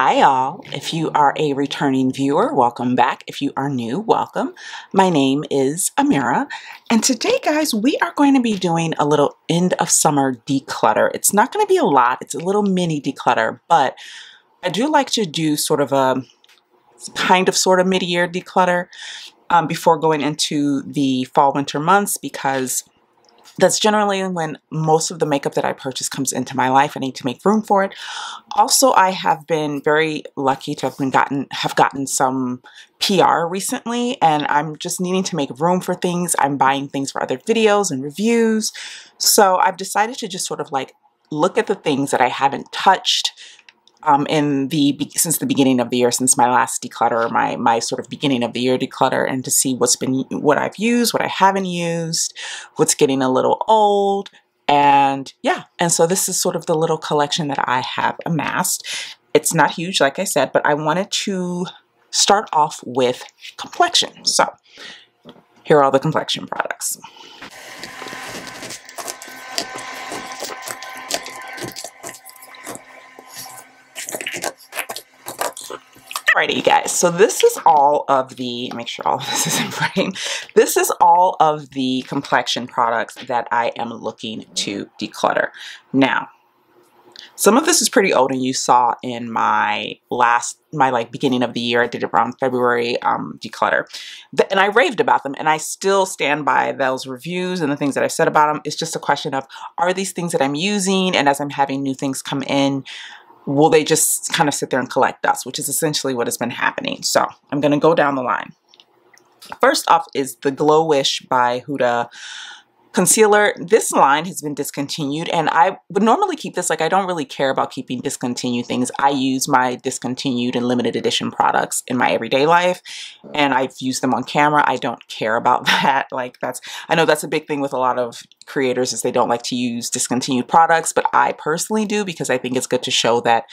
Hi all, if you are a returning viewer, welcome back. If you are new, welcome. My name is Amira, and today guys, we are going to be doing a little end of summer declutter. It's not going to be a lot, it's a little mini declutter, but I do like to do sort of a sort of mid-year declutter before going into the fall winter months, because that's generally when most of the makeup that I purchase comes into my life. I need to make room for it. Also, I have been very lucky to have gotten some PR recently, and I'm just needing to make room for things. I'm buying things for other videos and reviews. So I've decided to just sort of like look at the things that I haven't touched since the beginning of the year, since my last declutter, my sort of beginning of the year declutter, and to see what I've used, what I haven't used, what's getting a little old, and yeah. And so this is sort of the little collection that I have amassed. It's not huge, like I said, but I wanted to start off with complexion. So here are all the complexion products. Alrighty, you guys, so this is all of the, make sure all of this is in frame. This is all of the complexion products that I am looking to declutter. Now, some of this is pretty old, and you saw in my beginning of the year, I did it around February declutter. And I raved about them, and I still stand by those reviews and the things that I've said about them. It's just a question of, are these things that I'm using, and as I'm having new things come in, will they just kind of sit there and collect dust, which is essentially what has been happening. So I'm going to go down the line. First off is the Glow Wish by Huda concealer. This line has been discontinued, and I would normally keep this. Like, I don't really care about keeping discontinued things. I use my discontinued and limited edition products in my everyday life, and I've used them on camera. I don't care about that. Like, I know that's a big thing with a lot of creators, is they don't like to use discontinued products, but I personally do, because I think it's good to show that,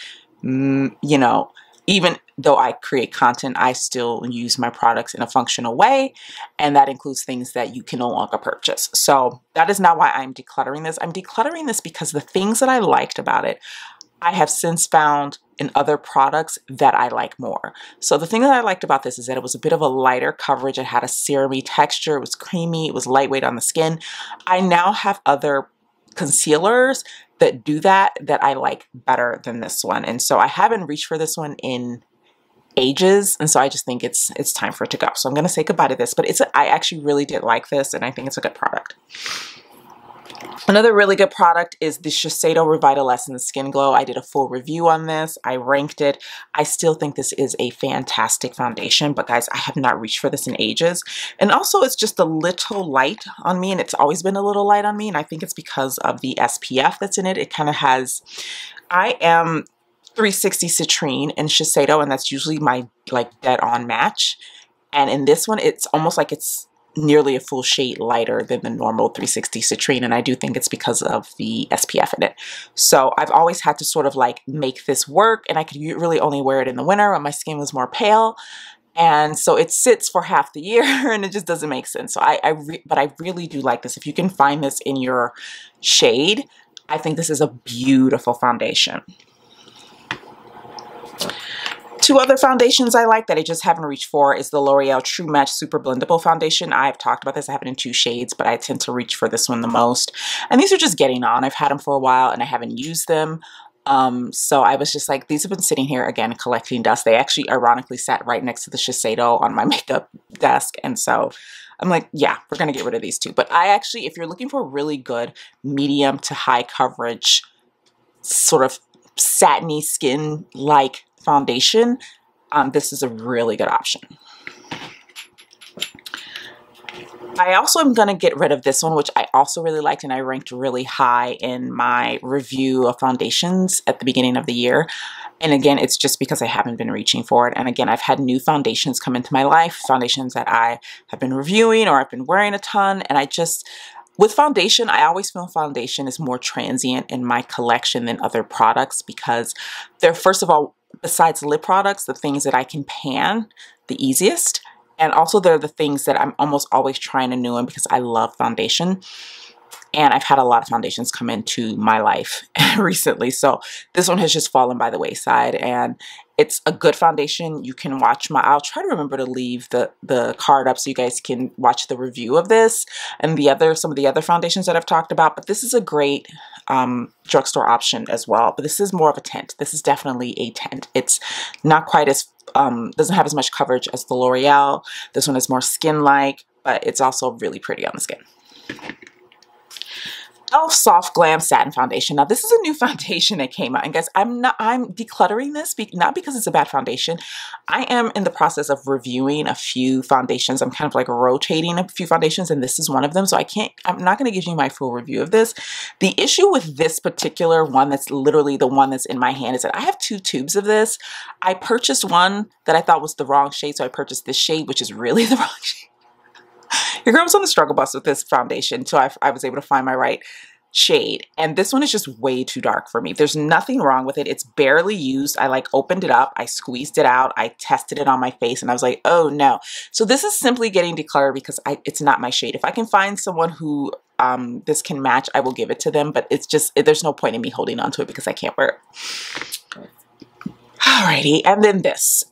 you know, even though I create content, I still use my products in a functional way, and that includes things that you can no longer purchase. So that is not why I'm decluttering this. I'm decluttering this because the things that I liked about it, I have since found in other products that I like more. So the thing that I liked about this is that it was a bit of a lighter coverage. It had a serum-y texture. It was creamy. It was lightweight on the skin. I now have other concealers that do that I like better than this one, and so I haven't reached for this one in ages, and so I just think it's time for it to go. So I'm going to say goodbye to this, but I actually really did like this, and I think it's a good product. Another really good product is the Shiseido Revitalescent Skin Glow. I did a full review on this. I ranked it. I still think this is a fantastic foundation, but guys, I have not reached for this in ages. And also, it's just a little light on me, and it's always been a little light on me, and I think it's because of the SPF that's in it. It kind of has, I am 360 citrine in Shiseido, and that's usually my like dead on match. And in this one, it's almost like it's nearly a full shade lighter than the normal 360 citrine, and I do think it's because of the SPF in it. So I've always had to sort of like make this work, and I could really only wear it in the winter when my skin was more pale, and so it sits for half the year and it just doesn't make sense. So but I really do like this. If you can find this in your shade, I think this is a beautiful foundation. Two other foundations I like that I just haven't reached for is the L'Oreal True Match Super Blendable Foundation. I've talked about this. I have it in 2 shades, but I tend to reach for this one the most. And these are just getting on. I've had them for a while and I haven't used them. So I was just like, these have been sitting here again collecting dust. They actually ironically sat right next to the Shiseido on my makeup desk. And so I'm like, yeah, we're going to get rid of these two. But I actually, if you're looking for a really good medium to high coverage, sort of satiny skin-like foundation, this is a really good option. I also am going to get rid of this one, which I also really liked, and I ranked really high in my review of foundations at the beginning of the year. And again, it's just because I haven't been reaching for it. And again, I've had new foundations come into my life, foundations that I have been reviewing or I've been wearing a ton, and with foundation, I always feel foundation is more transient in my collection than other products, because they're, first of all, besides lip products, the things that I can pan the easiest. And also they're the things that I'm almost always trying a new one, because I love foundation. And I've had a lot of foundations come into my life recently. So this one has just fallen by the wayside, and it's a good foundation. You can watch I'll try to remember to leave the card up so you guys can watch the review of this and some of the other foundations that I've talked about. But this is a great drugstore option as well. But this is more of a tint. This is definitely a tint. It's not quite as, doesn't have as much coverage as the L'Oreal. This one is more skin-like, but it's also really pretty on the skin. e.l.f. Soft Glam Satin Foundation. Now this is a new foundation that came out, and guys, I'm decluttering this not because it's a bad foundation. I am in the process of reviewing a few foundations. I'm kind of like rotating a few foundations, and this is one of them. So I'm not going to give you my full review of this. The issue with this particular one, that's literally the one that's in my hand, is that I have 2 tubes of this. I purchased one that I thought was the wrong shade, so I purchased this shade, which is really the wrong shade. Your girl was on the struggle bus with this foundation until I was able to find my right shade. And this one is just way too dark for me. There's nothing wrong with it. It's barely used. I like opened it up, I squeezed it out, I tested it on my face, and I was like, oh no. So this is simply getting decluttered because it's not my shade. If I can find someone who this can match, I will give it to them, but it's just, there's no point in me holding on to it because I can't wear it. Alrighty, and then this.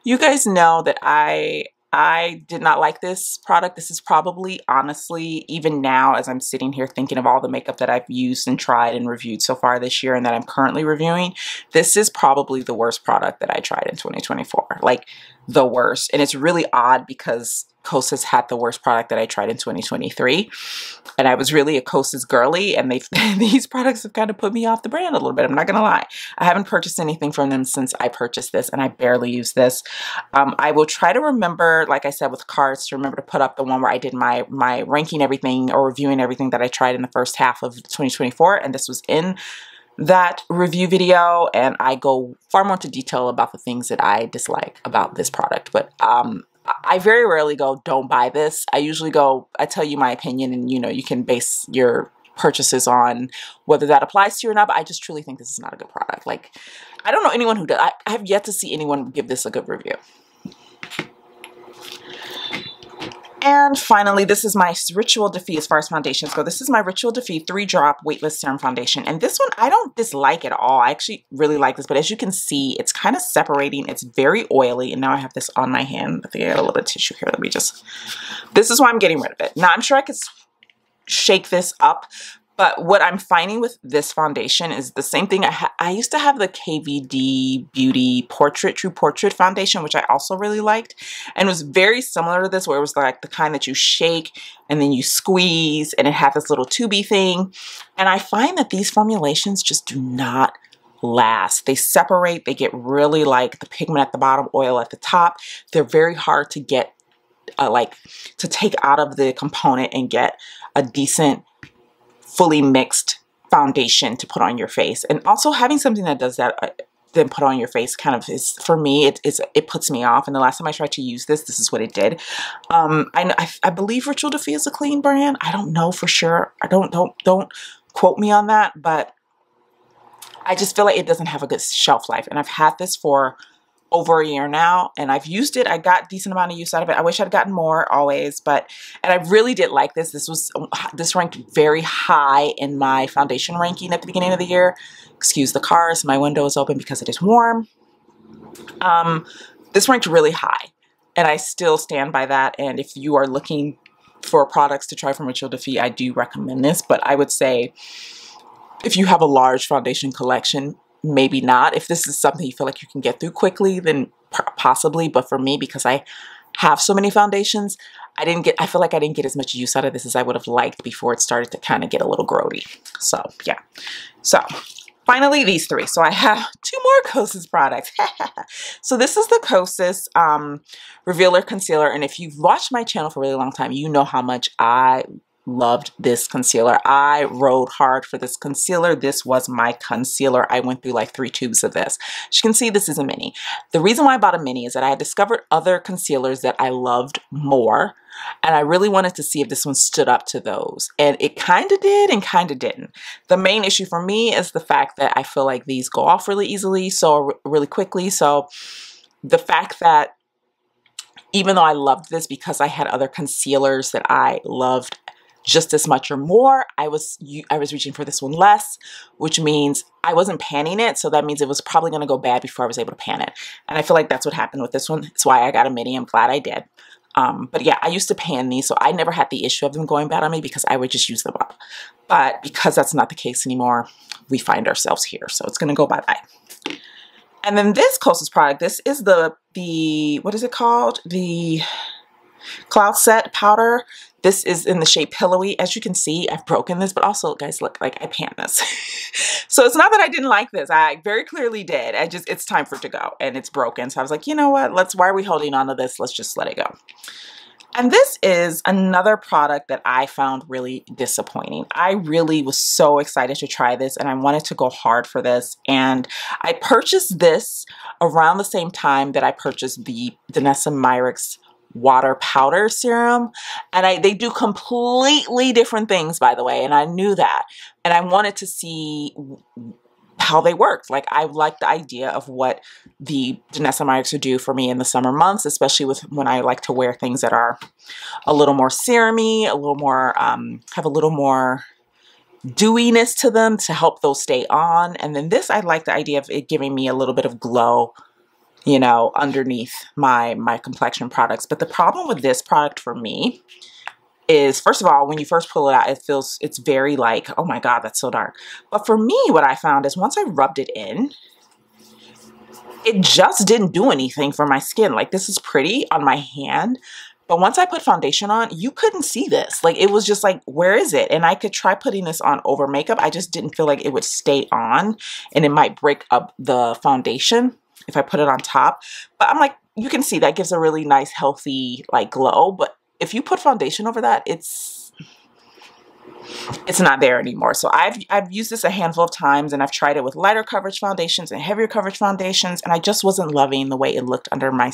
You guys know that I did not like this product. This is probably, honestly, even now as I'm sitting here thinking of all the makeup that I've used and tried and reviewed so far this year and that I'm currently reviewing, this is probably the worst product that I tried in 2024. Like, the worst. And it's really odd because Kosas had the worst product that I tried in 2023. And I was really a Kosas girly, and these products have kind of put me off the brand a little bit. I'm not going to lie. I haven't purchased anything from them since I purchased this, and I barely use this. I will try to remember, like I said, with cards, to remember to put up the one where I did my ranking everything or reviewing everything that I tried in the first half of 2024. And this was in that review video, and I go far more into detail about the things that I dislike about this product. But I very rarely go, don't buy this. I usually go, I tell you my opinion, and you know, you can base your purchases on whether that applies to you or not, but I just truly think this is not a good product. Like, I don't know anyone who does. I have yet to see anyone give this a good review. And finally, this is my Ritual Defeat as far as foundations go. This is my Ritual Defeat 3-drop weightless serum foundation. And this one, I don't dislike at all. I actually really like this, but as you can see, it's kind of separating. It's very oily. And now I have this on my hand. I think I got a little bit of tissue here. Let me just, this is why I'm getting rid of it. Now, I'm sure I could shake this up, but what I'm finding with this foundation is the same thing. I used to have the KVD Beauty True Portrait foundation, which I also really liked. And it was very similar to this, where it was like the kind that you shake and then you squeeze, and it had this little tubey thing. And I find that these formulations just do not last. They separate, they get really like the pigment at the bottom, oil at the top. They're very hard to get, to take out of the component and get a decent fully mixed foundation to put on your face. And also having something that does that then put on your face kind of is, for me, it puts me off. And the last time I tried to use this, this is what it did. I believe Ritual Defeat is a clean brand. I don't know for sure. Don't quote me on that, but I just feel like it doesn't have a good shelf life. And I've had this for over a year now, and I've used it. I got a decent amount of use out of it. I wish I'd gotten more always, and I really did like this. This ranked very high in my foundation ranking at the beginning of the year. Excuse the cars, my window is open because it is warm. This ranked really high, and I still stand by that. And if you are looking for products to try from Ritual Defeat, I do recommend this, but I would say if you have a large foundation collection, maybe not. If this is something you feel like you can get through quickly, then possibly. But for me, because I have so many foundations, I feel like I didn't get as much use out of this as I would have liked before it started to kind of get a little grody. So yeah. So finally, these 3. So I have 2 more Kosas products. So this is the Kosas Revealer Concealer. And if you've watched my channel for a really long time, you know how much I loved this concealer. I rode hard for this concealer. This was my concealer. I went through like 3 tubes of this. As you can see, this is a mini. The reason why I bought a mini is that I had discovered other concealers that I loved more, and I really wanted to see if this one stood up to those. And it kind of did and kind of didn't. The main issue for me is the fact that I feel like these go off really easily, so really quickly. So the fact that even though I loved this because I had other concealers that I loved just as much or more. I was reaching for this one less, which means I wasn't panning it. So that means it was probably going to go bad before I was able to pan it. And I feel like that's what happened with this one. It's why I got a mini. I'm glad I did. But yeah, I used to pan these, so I never had the issue of them going bad on me because I would just use them up. But because that's not the case anymore, we find ourselves here. So it's going to go bye-bye. And then this closest product, this is the what is it called? The Cloud Set Powder. This is in the shade Pillowy. As you can see, I've broken this, but also, guys, look, like I pan this. So it's not that I didn't like this. I very clearly did. It's time for it to go, and it's broken. So I was like, you know what? Why are we holding on to this? Let's just let it go. And this is another product that I found really disappointing. I really was so excited to try this, and I wanted to go hard for this. And I purchased this around the same time that I purchased the Danessa Myricks water powder serum, and they do completely different things, by the way, and I knew that, and I wanted to see how they worked. Like, I like the idea of what the Danessa Myricks would do for me in the summer months, especially when I like to wear things that are a little more serum-y, a little more have a little more dewiness to them to help those stay on. And then this, I like the idea of it giving me a little bit of glow, you know, underneath my complexion products. But the problem with this product for me is, first of all, when you first pull it out, it's very like, oh my God, that's so dark. But for me, what I found is once I rubbed it in, it just didn't do anything for my skin. Like, this is pretty on my hand, but once I put foundation on, you couldn't see this. Like, it was just like, where is it? And I could try putting this on over makeup. I just didn't feel like it would stay on, and it might break up the foundation if I put it on top. But I'm like, you can see that gives a really nice, healthy, like, glow. But if you put foundation over that, it's not there anymore. So I've used this a handful of times, and I've tried it with lighter coverage foundations and heavier coverage foundations, and I just wasn't loving the way it looked under my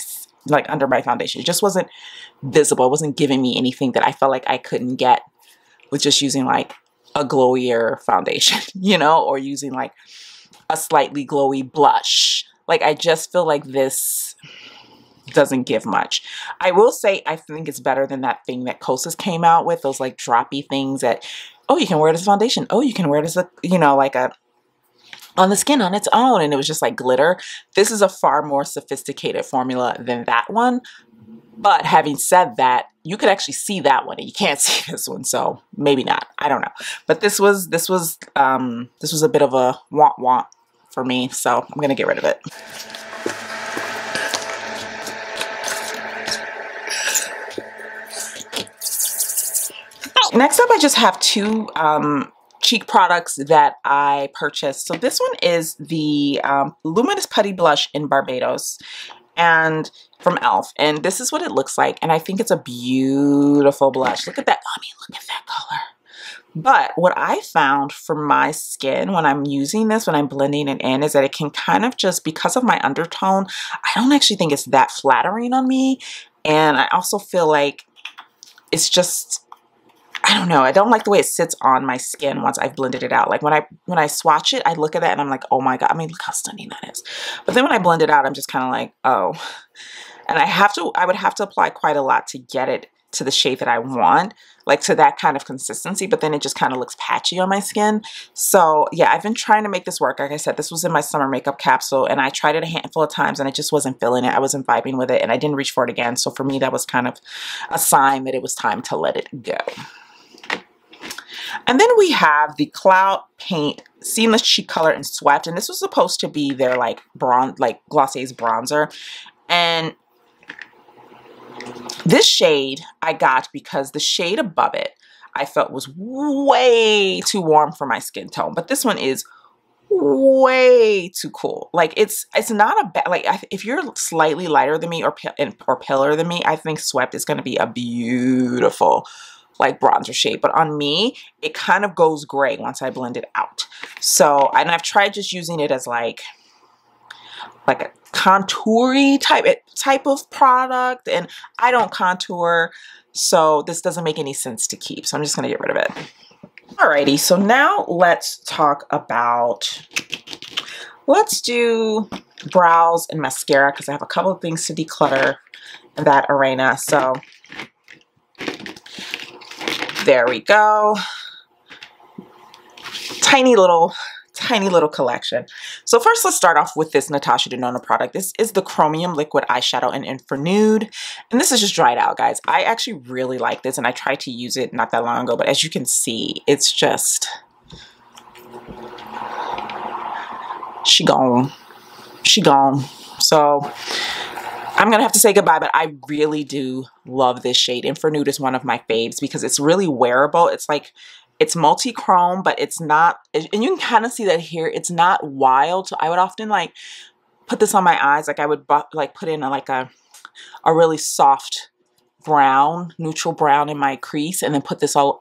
foundation. It just wasn't visible. It wasn't giving me anything that I felt like I couldn't get with just using like a glowier foundation, you know, or using like a slightly glowy blush. Like, I just feel like this doesn't give much. I will say I think it's better than that thing that Kosas came out with, those like droppy things that, oh, you can wear it as foundation. Oh, you can wear it as a, you know, like on the skin on its own, and it was just like glitter. This is a far more sophisticated formula than that one. But having said that, you could actually see that one and you can't see this one, so maybe not. I don't know. But this was a bit of a want for me, so I'm gonna get rid of it. Next up, I just have two cheek products that I purchased. So this one is the Luminous Putty Blush in Barbados, and from e.l.f. And this is what it looks like, and I think it's a beautiful blush. Look at that. I mean, look at that color. But what I found for my skin when I'm using this, when I'm blending it in, is that it can kind of just, because of my undertone, I don't actually think it's that flattering on me. And I also feel like it's just, I don't know, I don't like the way it sits on my skin once I've blended it out. Like when I swatch it, I look at it and I'm like, oh my God, I mean, look how stunning that is. But then when I blend it out, I'm just kind of like, oh. And I would have to apply quite a lot to get it to the shade that I want, like to that kind of consistency, but then it just kind of looks patchy on my skin. So yeah, I've been trying to make this work. Like I said, this was in my summer makeup capsule, and I tried it a handful of times and I just wasn't feeling it. I wasn't vibing with it, and I didn't reach for it again. So for me, that was kind of a sign that it was time to let it go. And then we have the Cloud Paint Seamless Cheek Color in Swept, and this was supposed to be their like Glossier's bronzer. And this shade I got because the shade above it I felt was way too warm for my skin tone, but this one is way too cool. Like it's not a bad, like if you're slightly lighter than me or paler than me, I think Swept is going to be a beautiful like bronzer shade. But on me, it kind of goes gray once I blend it out. So, and I've tried just using it as like a contoury type of product, and I don't contour, so this doesn't make any sense to keep. So I'm just gonna get rid of it. Alrighty, so now let's talk about, let's do brows and mascara, because I have a couple of things to declutter in that arena. So There we go. Tiny little collection. So first, let's start off with this Natasha Denona product. This is the Chromium Liquid Eyeshadow in Infra Nude. And this is just dried out, guys. I actually really like this, and I tried to use it not that long ago, but as you can see, it's just... She gone. So I'm gonna have to say goodbye, but I really do love this shade. Infra Nude is one of my faves because it's really wearable. It's like, it's multi-chrome, but it's not, and you can kind of see that here, it's not wild. So I would often like put this on my eyes. Like I would like put in a really soft brown, neutral brown in my crease, and then put this on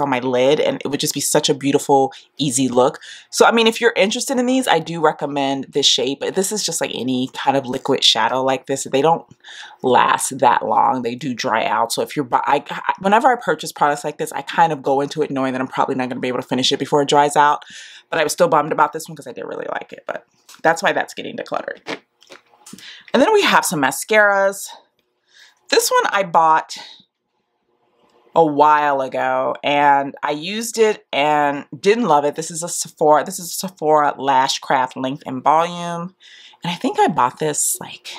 my lid, and it would just be such a beautiful, easy look. So I mean, if you're interested in these, I do recommend this shade, but this is just like any kind of liquid shadow like this. They don't last that long. They do dry out. So if you're, whenever I purchase products like this, I kind of go into it knowing that I'm probably not going to be able to finish it before it dries out. But I was still bummed about this one because I did really like it, but that's why that's getting decluttered. And then we have some mascaras. This one I bought a while ago, and I used it and didn't love it. This is a Sephora Lash Craft Length and Volume. And I think I bought this like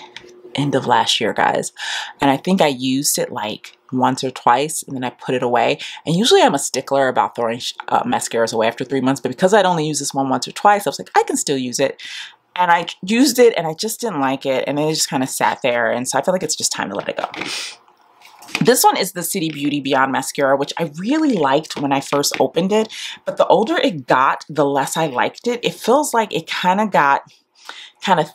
end of last year, guys. And I think I used it like once or twice, and then I put it away. And usually I'm a stickler about throwing mascaras away after 3 months, but because I'd only used this one once or twice, I was like, I can still use it. And I used it and I just didn't like it, and it just kind of sat there, and so I feel like it's just time to let it go. This one is the City Beauty Beyond Mascara, which I really liked when I first opened it, but the older it got, the less I liked it. It feels like it kind of got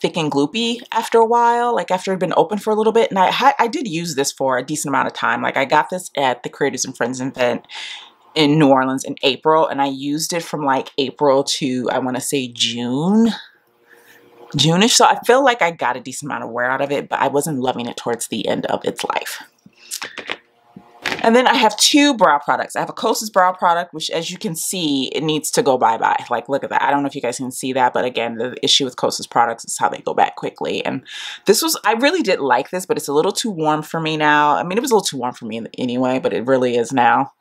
thick and gloopy after a while, like after it had been open for a little bit. And I did use this for a decent amount of time. Like I got this at the Creators and Friends event in New Orleans in April, and I used it from like April to, I want to say June-ish. So I feel like I got a decent amount of wear out of it, but I wasn't loving it towards the end of its life. And then I have two brow products. I have a Kosas brow product, which as you can see, it needs to go bye-bye. Like, look at that. I don't know if you guys can see that, but again, the issue with Kosas products is how they go back quickly. And this was, I really did like this, but it's a little too warm for me now. I mean, it was a little too warm for me anyway, but it really is now.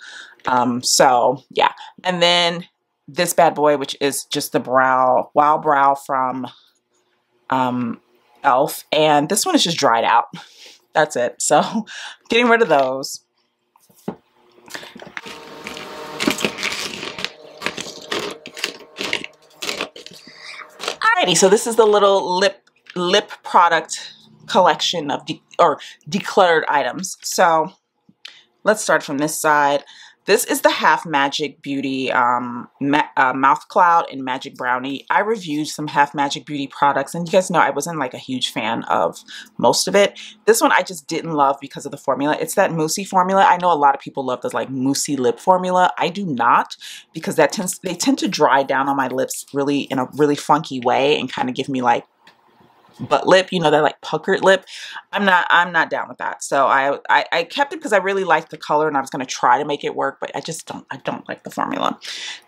So yeah. And then this bad boy, which is just the Wild Brow from e.l.f. And this one is just dried out. That's it. So getting rid of those. Alrighty, so this is the little lip product collection of decluttered items. So let's start from this side. This is the Half Magic Beauty Mouth Cloud and Magic Brownie. I reviewed some Half Magic Beauty products, and you guys know I wasn't like a huge fan of most of it. This one I just didn't love because of the formula. It's that moussey formula. I know a lot of people love this like moussey lip formula. I do not, because they tend to dry down on my lips really in a really funky way and kind of give me like butt lip, you know, that like puckered lip. I'm not down with that. So I kept it because I really liked the color and I was going to try to make it work, but I don't like the formula.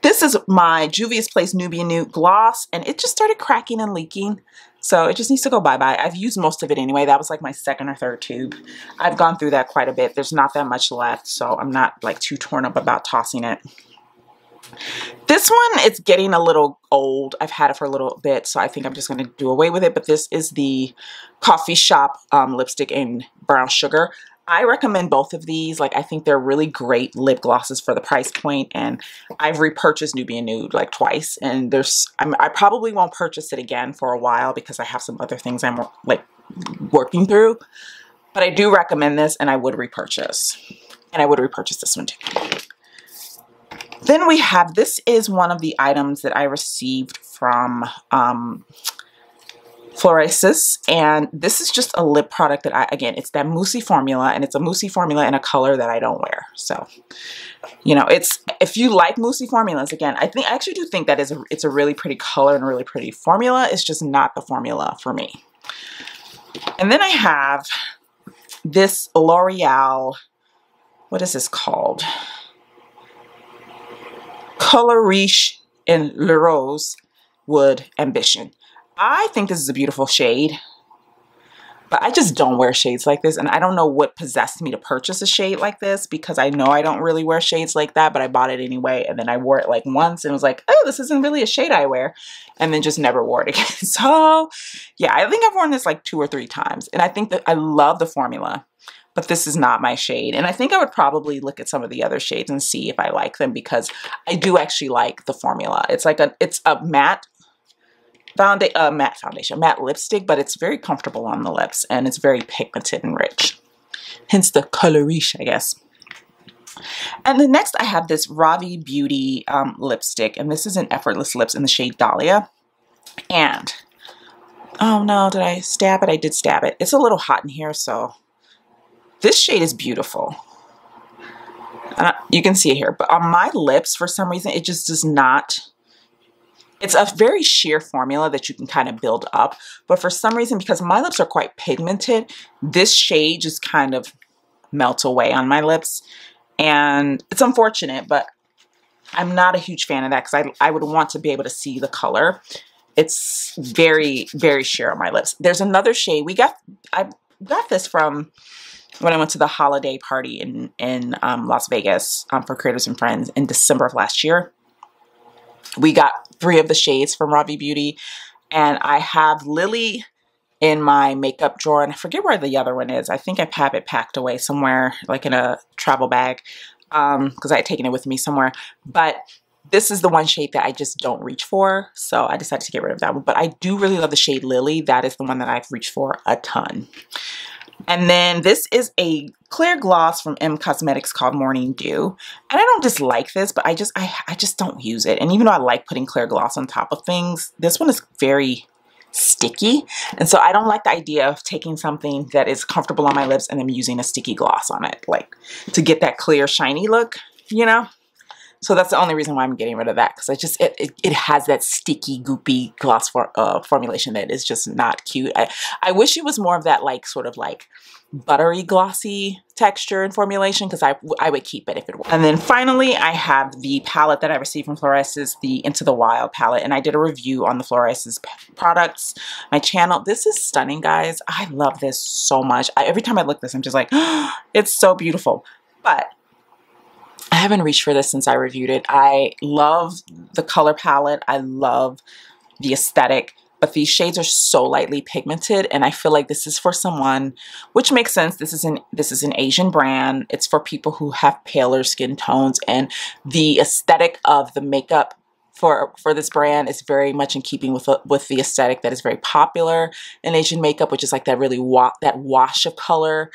This is my Juvia's Place Nubian Nude Gloss, and it just started cracking and leaking. So it just needs to go bye-bye. I've used most of it anyway. That was like my second or third tube. I've gone through that quite a bit. There's not that much left, so I'm not like too torn up about tossing it. This one, it's getting a little old. I've had it for a little bit, so I think I'm just going to do away with it. But this is the Coffee Shop lipstick in Brown Sugar. I recommend both of these. Like, I think they're really great lip glosses for the price point, and I've repurchased Nubian Nude like twice, and I probably won't purchase it again for a while because I have some other things I'm like working through. But I do recommend this, and I would repurchase. And I would repurchase this one too. Then we have, this is one of the items that I received from Floresis, and this is just a lip product that again, it's that moussey formula, and it's a moussey formula in a color that I don't wear. So, you know, if you like moussey formulas, again, I actually do think that it's a really pretty color and a really pretty formula. It's just not the formula for me. And then I have this L'Oreal, what is this called? Color Riche in Le Rose Wood Ambition. I think this is a beautiful shade. But I just don't wear shades like this, and I don't know what possessed me to purchase a shade like this, because I know I don't really wear shades like that, but I bought it anyway, and then I wore it like once and was like, oh, this isn't really a shade I wear, and then just never wore it again. So yeah, I think I've worn this like 2 or 3 times, and I think that I love the formula, but this is not my shade. And I think I would probably look at some of the other shades and see if I like them, because I do actually like the formula. It's like it's a matte matte lipstick, but it's very comfortable on the lips, and it's very pigmented and rich, hence the colorish, I guess. And then next I have this Ravi Beauty lipstick, and this is an Effortless Lips in the shade Dahlia. And oh no, did I stab it? I did stab it. It's a little hot in here, so this shade is beautiful. You can see it here, but on my lips, for some reason, it just does not. It's a very sheer formula that you can kind of build up, but for some reason, because my lips are quite pigmented, this shade just kind of melts away on my lips, and it's unfortunate, but I'm not a huge fan of that, because I would want to be able to see the color. It's very, very sheer on my lips. There's another shade. I got this from when I went to the holiday party in Las Vegas for Creators and Friends in December of last year. We got 3 of the shades from Ravi Beauty, and I have Lily in my makeup drawer, and I forget where the other one is. I think I have it packed away somewhere, like in a travel bag, because I had taken it with me somewhere. But this is the one shade that I just don't reach for, so I decided to get rid of that one. But I do really love the shade Lily. That is the one that I've reached for a ton. And then this is a clear gloss from M Cosmetics called Morning Dew. And I don't dislike this, but I just don't use it. And even though I like putting clear gloss on top of things, this one is very sticky. And so I don't like the idea of taking something that is comfortable on my lips and then using a sticky gloss on it, like to get that clear, shiny look, you know? So that's the only reason why I'm getting rid of that, because it has that sticky, goopy gloss formulation that is just not cute. I wish it was more of that like sort of like buttery glossy texture and formulation, because I would keep it if it were. And then finally I have the palette that I received from Flores's, the Into the Wild palette, and I did a review on the Flores's products, my channel. This is stunning, guys. I love this so much. Every time I look at this, I'm just like, oh, it's so beautiful. But I haven't reached for this since I reviewed it. I love the color palette. I love the aesthetic, but these shades are so lightly pigmented, and I feel like this is for someone, which makes sense. This is an Asian brand. It's for people who have paler skin tones, and the aesthetic of the makeup for this brand is very much in keeping with the aesthetic that is very popular in Asian makeup, which is like that really that wash of color,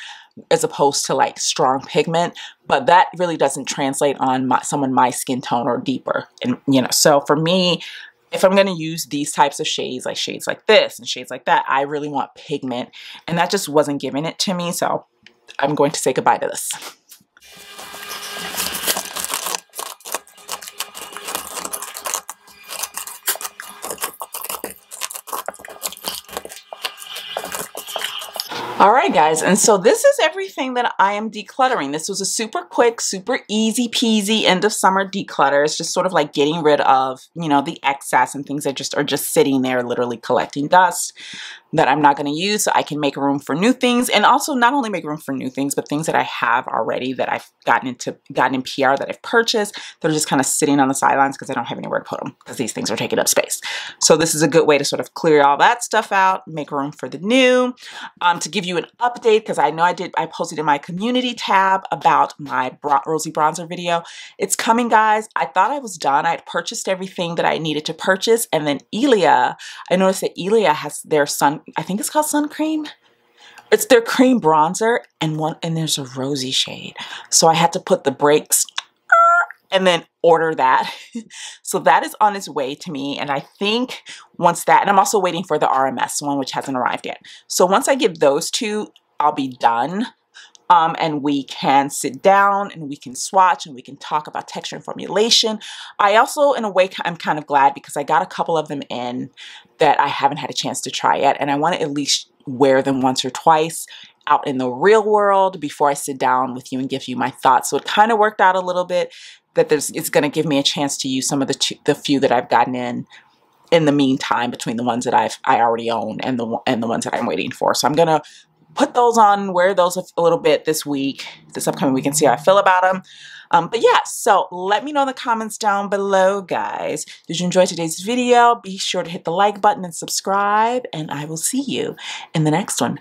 as opposed to like strong pigment. But that really doesn't translate on someone my skin tone or deeper. And you know, so for me, if I'm going to use these types of shades like this and shades like that, I really want pigment, and that just wasn't giving it to me. So I'm going to say goodbye to this. All right, guys, and so this is everything that I am decluttering. This was a super quick, super easy peasy end of summer declutter. It's just sort of like getting rid of, you know, the excess and things that are just sitting there literally collecting dust that I'm not going to use, so I can make room for new things, and also not only make room for new things, but things that I have already that I've gotten in PR that I've purchased that are just kind of sitting on the sidelines because I don't have anywhere to put them because these things are taking up space. So this is a good way to sort of clear all that stuff out, make room for the new. To give you an update, because I know I posted in my community tab about my Rosy Bronzer video. It's coming, guys. I thought I was done. I had purchased everything that I needed to purchase, and then Ilia, I noticed that Ilia has their I think it's called sun cream. It's their cream bronzer, and there's a rosy shade. So I had to put the brakes and then order that. So that is on its way to me, and I think once that, and I'm also waiting for the RMS one, which hasn't arrived yet. So once I get those two, I'll be done. And we can sit down and we can swatch and we can talk about texture and formulation. I also, in a way, I'm kind of glad because I got a couple of them in that I haven't had a chance to try yet, and I want to at least wear them once or twice out in the real world before I sit down with you and give you my thoughts. So it kind of worked out a little bit that it's going to give me a chance to use some of the few that I've gotten in in the meantime between the ones that I already own and the ones that I'm waiting for. So I'm gonna put those on, wear those a little bit this upcoming week, and see how I feel about them. But yeah, so let me know in the comments down below, guys. Did you enjoy today's video? Be sure to hit the like button and subscribe, and I will see you in the next one.